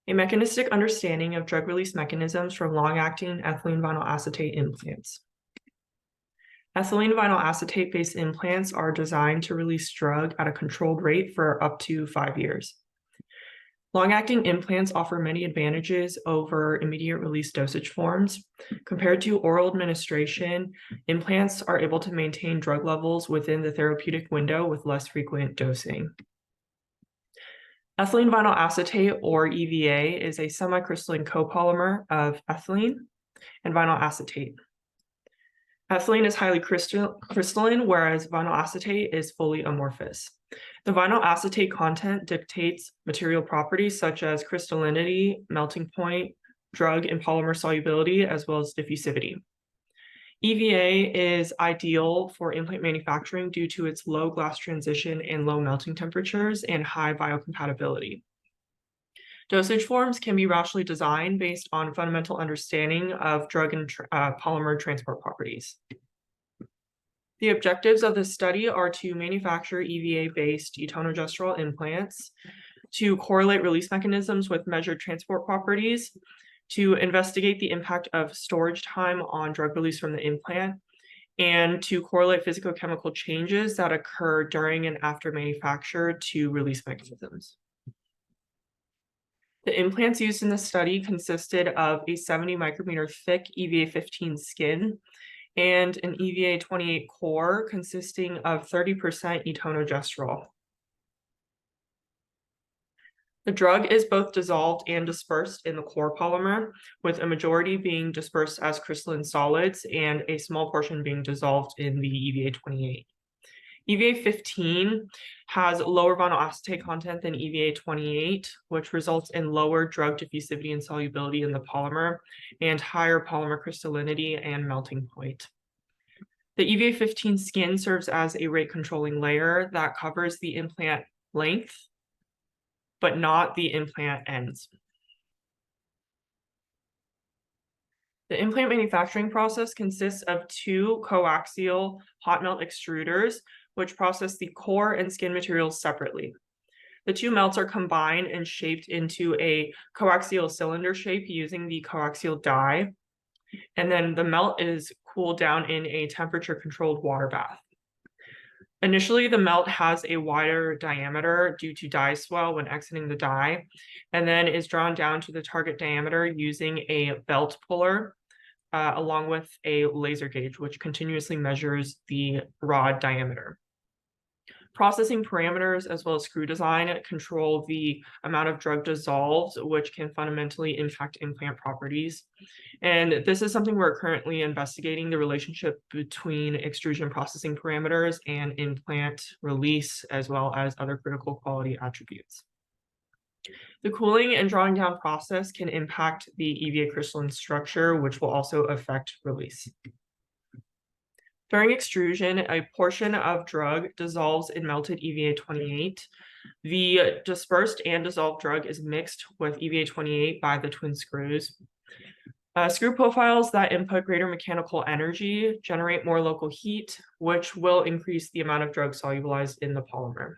A mechanistic understanding of drug release mechanisms from long-acting ethylene vinyl acetate implants. Ethylene vinyl acetate-based implants are designed to release drug at a controlled rate for up to 5 years. Long-acting implants offer many advantages over immediate release dosage forms. Compared to oral administration, implants are able to maintain drug levels within the therapeutic window with less frequent dosing. Ethylene vinyl acetate, or EVA, is a semicrystalline copolymer of ethylene and vinyl acetate. Ethylene is highly crystalline, whereas vinyl acetate is fully amorphous. The vinyl acetate content dictates material properties such as crystallinity, melting point, drug and polymer solubility, as well as diffusivity. EVA is ideal for implant manufacturing due to its low glass transition and low melting temperatures and high biocompatibility. Dosage forms can be rationally designed based on fundamental understanding of drug and polymer transport properties. The objectives of this study are to manufacture EVA-based etonogestrel implants, to correlate release mechanisms with measured transport properties, to investigate the impact of storage time on drug release from the implant, and to correlate physicochemical changes that occur during and after manufacture to release mechanisms. The implants used in the study consisted of a 70 micrometer thick EVA-15 skin and an EVA-28 core consisting of 30% etonogestrel. The drug is both dissolved and dispersed in the core polymer, with a majority being dispersed as crystalline solids and a small portion being dissolved in the EVA-28. EVA-15 has lower vinyl acetate content than EVA-28, which results in lower drug diffusivity and solubility in the polymer and higher polymer crystallinity and melting point. The EVA-15 skin serves as a rate controlling layer that covers the implant length, but not the implant ends. The implant manufacturing process consists of 2 coaxial hot melt extruders, which process the core and skin materials separately. The 2 melts are combined and shaped into a coaxial cylinder shape using the coaxial die, and then the melt is cooled down in a temperature-controlled water bath. Initially, the melt has a wider diameter due to die swell when exiting the die, and then is drawn down to the target diameter using a belt puller, along with a laser gauge, which continuously measures the rod diameter. Processing parameters as well as screw design control the amount of drug dissolved, which can fundamentally impact implant properties. And this is something we're currently investigating, the relationship between extrusion processing parameters and implant release, as well as other critical quality attributes. The cooling and drawing down process can impact the EVA crystalline structure, which will also affect release. During extrusion, a portion of drug dissolves in melted EVA-28. The dispersed and dissolved drug is mixed with EVA-28 by the twin screws. Screw profiles that input greater mechanical energy generate more local heat, which will increase the amount of drug solubilized in the polymer.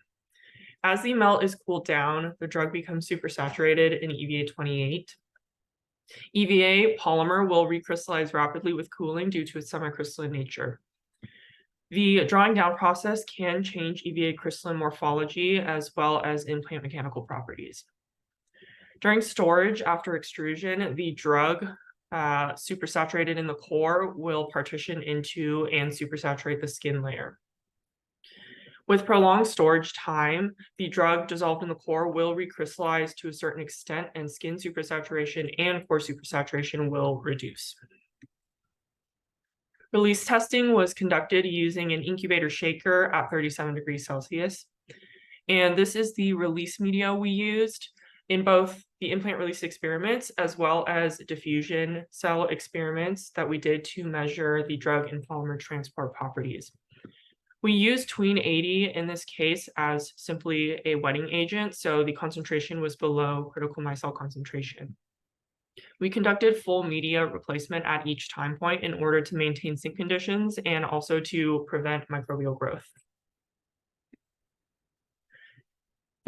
As the melt is cooled down, the drug becomes supersaturated in EVA-28. EVA polymer will recrystallize rapidly with cooling due to its semicrystalline nature. The drawing down process can change EVA crystalline morphology as well as implant mechanical properties. During storage after extrusion, the drug supersaturated in the core will partition into and supersaturate the skin layer. With prolonged storage time, the drug dissolved in the core will recrystallize to a certain extent, and skin supersaturation and core supersaturation will reduce. Release testing was conducted using an incubator shaker at 37 degrees Celsius. And this is the release media we used in both the implant release experiments as well as diffusion cell experiments that we did to measure the drug and polymer transport properties. We used tween 80 in this case as simply a wetting agent, so the concentration was below critical micelle concentration. We conducted full media replacement at each time point in order to maintain sink conditions and also to prevent microbial growth.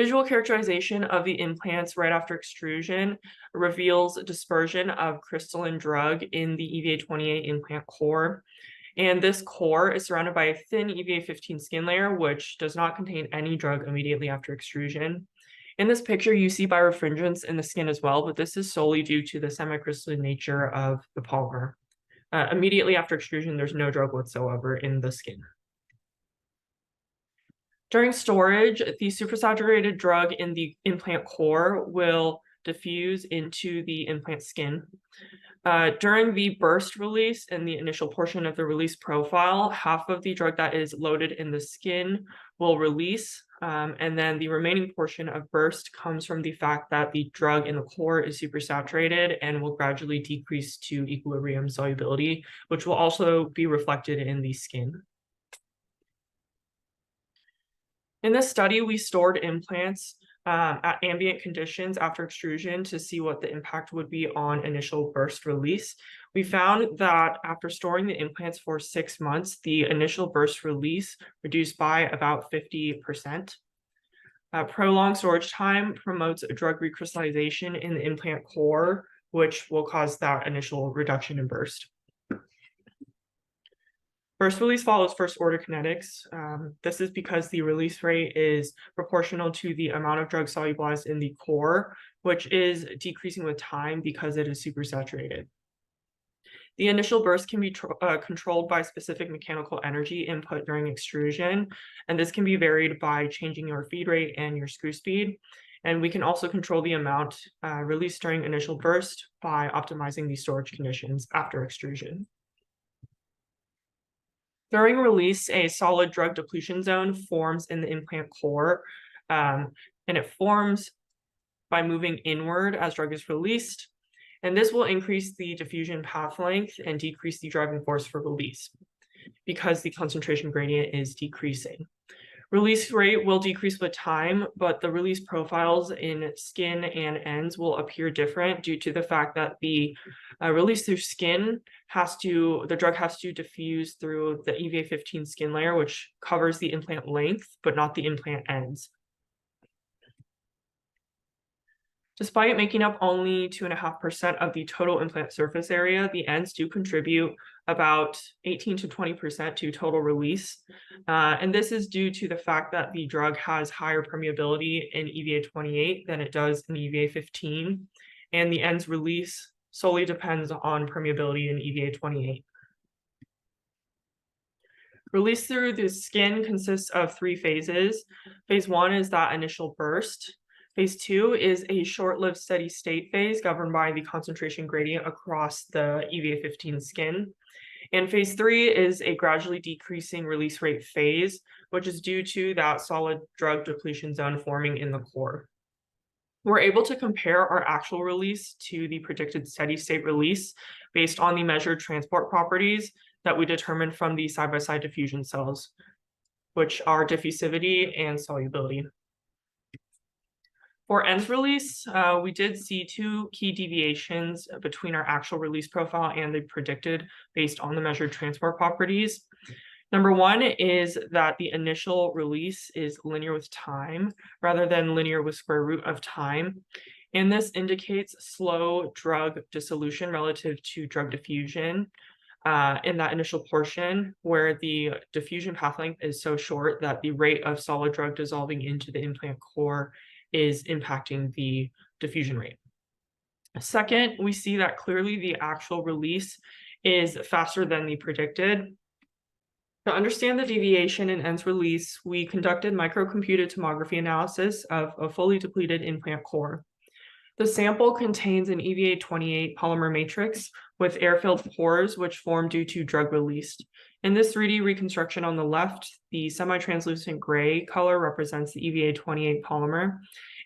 Visual characterization of the implants right after extrusion reveals dispersion of crystalline drug in the EVA28 implant core. And this core is surrounded by a thin EVA15 skin layer, which does not contain any drug immediately after extrusion. In this picture, you see birefringence in the skin as well, but this is solely due to the semicrystalline nature of the polymer. Immediately after extrusion, there's no drug whatsoever in the skin. During storage, the supersaturated drug in the implant core will diffuse into the implant skin. During the burst release and the initial portion of the release profile, half of the drug that is loaded in the skin will release, and then the remaining portion of burst comes from the fact that the drug in the core is supersaturated and will gradually decrease to equilibrium solubility, which will also be reflected in the skin. In this study, we stored implants at ambient conditions after extrusion to see what the impact would be on initial burst release. We found that after storing the implants for 6 months, the initial burst release reduced by about 50%. Prolonged storage time promotes drug recrystallization in the implant core, which will cause that initial reduction in burst. Burst release follows first order kinetics. This is because the release rate is proportional to the amount of drug solubilized in the core, which is decreasing with time because it is supersaturated. The initial burst can be controlled by specific mechanical energy input during extrusion, and this can be varied by changing your feed rate and your screw speed. And we can also control the amount released during initial burst by optimizing the storage conditions after extrusion. During release, a solid drug depletion zone forms in the implant core, and it forms by moving inward as drug is released. And this will increase the diffusion path length and decrease the driving force for release because the concentration gradient is decreasing. Release rate will decrease with time, but the release profiles in skin and ends will appear different due to the fact that the release through skin the drug has to diffuse through the EVA15 skin layer, which covers the implant length, but not the implant ends. Despite making up only 2.5% of the total implant surface area, the ends do contribute about 18 to 20% to total release. And this is due to the fact that the drug has higher permeability in EVA28 than it does in EVA15. And the ends release solely depends on permeability in EVA28. Release through the skin consists of 3 phases. Phase 1 is that initial burst. Phase 2 is a short-lived steady state phase governed by the concentration gradient across the EVA15 skin. And phase 3 is a gradually decreasing release rate phase, which is due to that solid drug depletion zone forming in the core. We're able to compare our actual release to the predicted steady state release based on the measured transport properties that we determined from the side-by-side diffusion cells, which are diffusivity and solubility. For ends release, we did see 2 key deviations between our actual release profile and the predicted based on the measured transport properties. Number 1 is that the initial release is linear with time rather than linear with square root of time. And this indicates slow drug dissolution relative to drug diffusion in that initial portion where the diffusion path length is so short that the rate of solid drug dissolving into the implant core is impacting the diffusion rate. Second, we see that clearly the actual release is faster than the predicted. To understand the deviation in ends release, we conducted microcomputed tomography analysis of a fully depleted implant core. The sample contains an EVA28 polymer matrix with air-filled pores which form due to drug released. In this 3D reconstruction on the left, the semi-translucent gray color represents the EVA28 polymer,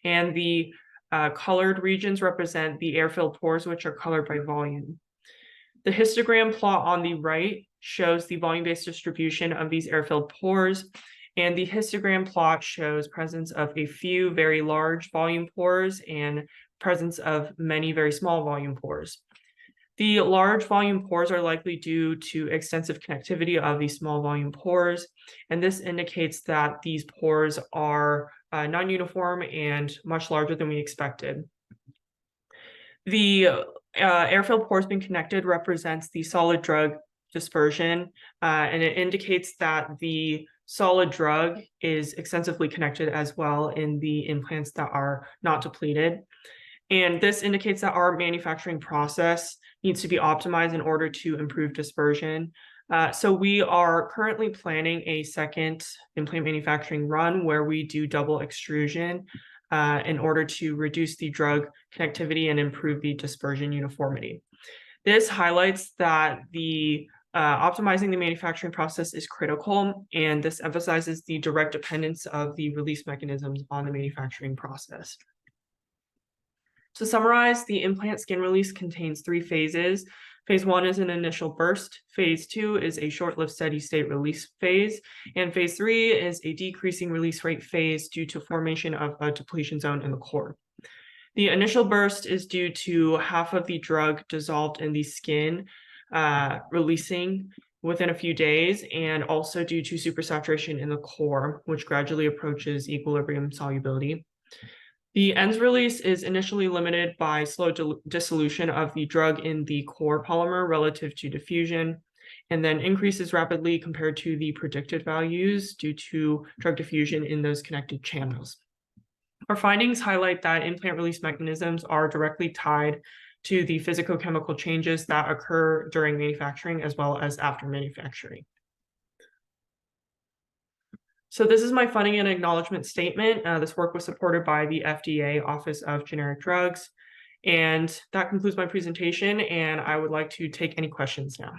and the colored regions represent the air-filled pores, which are colored by volume. The histogram plot on the right shows the volume-based distribution of these air-filled pores, and the histogram plot shows presence of a few very large volume pores and presence of many very small volume pores. The large volume pores are likely due to extensive connectivity of these small volume pores, and this indicates that these pores are non-uniform and much larger than we expected. The air-filled pore bin connected represents the solid drug dispersion, and it indicates that the solid drug is extensively connected as well in the implants that are not depleted. And this indicates that our manufacturing process needs to be optimized in order to improve dispersion. So we are currently planning a second implant manufacturing run where we do double extrusion in order to reduce the drug connectivity and improve the dispersion uniformity. This highlights that the optimizing the manufacturing process is critical, and this emphasizes the direct dependence of the release mechanisms on the manufacturing process. To summarize, the implant skin release contains 3 phases. Phase 1 is an initial burst, phase 2 is a short-lived steady state release phase, and phase 3 is a decreasing release rate phase due to formation of a depletion zone in the core. The initial burst is due to half of the drug dissolved in the skin releasing within a few days, and also due to supersaturation in the core, which gradually approaches equilibrium solubility. The ENS release is initially limited by slow dissolution of the drug in the core polymer relative to diffusion, and then increases rapidly compared to the predicted values due to drug diffusion in those connected channels. Our findings highlight that implant release mechanisms are directly tied to the physicochemical changes that occur during manufacturing as well as after manufacturing. So this is my funding and acknowledgement statement. This work was supported by the FDA Office of Generic Drugs. And that concludes my presentation, and I would like to take any questions now.